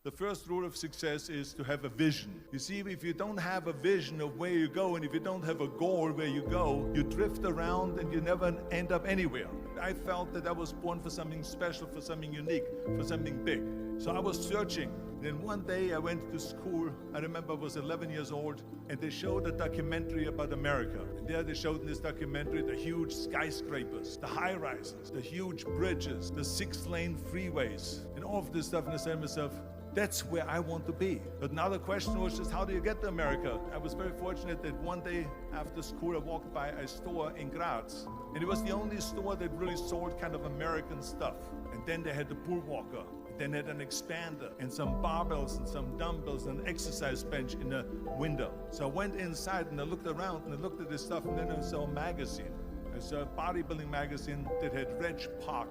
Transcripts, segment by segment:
The first rule of success is to have a vision. You see, if you don't have a vision of where you go, and if you don't have a goal where you go, you drift around and you never end up anywhere. I felt that I was born for something special, for something unique, for something big. So I was searching. Then one day I went to school. I remember I was 11 years old, and they showed a documentary about America. And there they showed in this documentary the huge skyscrapers, the high-rises, the huge bridges, the 6-lane freeways, and all of this stuff. And I said to myself, that's where I want to be. But now the question was just, how do you get to America? I was very fortunate that one day after school I walked by a store in Graz, and it was the only store that really sold kind of American stuff. And then they had the pool walker. Then had an expander and some barbells and some dumbbells and an exercise bench in the window. So I went inside and I looked around and I looked at this stuff, and then I saw a magazine. I saw a bodybuilding magazine that had Reg Park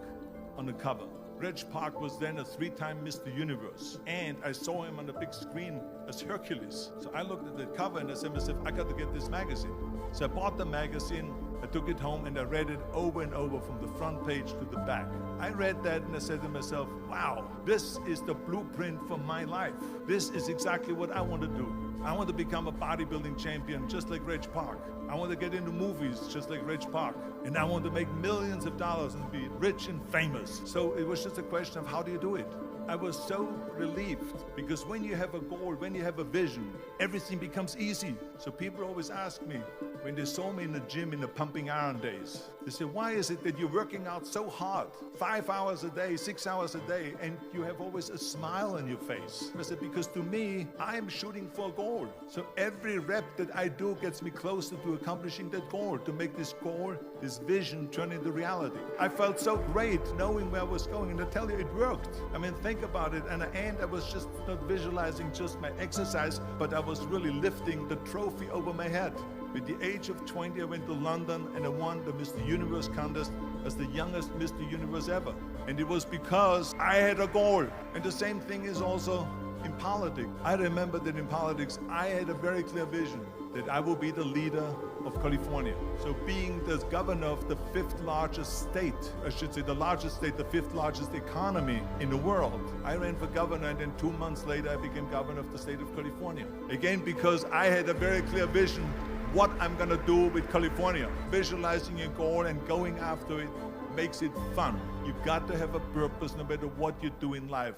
on the cover. Reg Park was then a 3-time Mr. Universe, and I saw him on the big screen as Hercules. So I looked at the cover and I said to myself, I got to get this magazine. So I bought the magazine, I took it home, and I read it over and over from the front page to the back. I read that and I said to myself, wow, this is the blueprint for my life. This is exactly what I want to do. I want to become a bodybuilding champion just like Reg Park. I want to get into movies just like Reg Park. And I want to make millions of dollars and be rich and famous. So it was just a question of how do you do it? I was so relieved, because when you have a goal, when you have a vision, everything becomes easy. So people always ask me, when they saw me in the gym in the pumping iron days, they say, why is it that you're working out so hard, 5 hours a day, 6 hours a day, and you have always a smile on your face? I said, because to me, I'm shooting for a goal. So every rep that I do gets me closer to accomplishing that goal, to make this goal, this vision, turn into reality. I felt so great knowing where I was going, and I tell you, it worked. I mean, think about it. And at the end, I was just not visualizing just my exercise, but I was really lifting the trophy over my head. At the age of 20, I went to London and I won the Mr. Universe contest as the youngest Mr. Universe ever. And it was because I had a goal. And the same thing is also in politics. I remember that in politics, I had a very clear vision that I will be the leader of California. So being the governor of the 5th largest state, I should say the largest state, the 5th largest economy in the world, I ran for governor, and then 2 months later I became governor of the state of California. Again, because I had a very clear vision what I'm gonna do with California. Visualizing a goal and going after it makes it fun. You've got to have a purpose no matter what you do in life.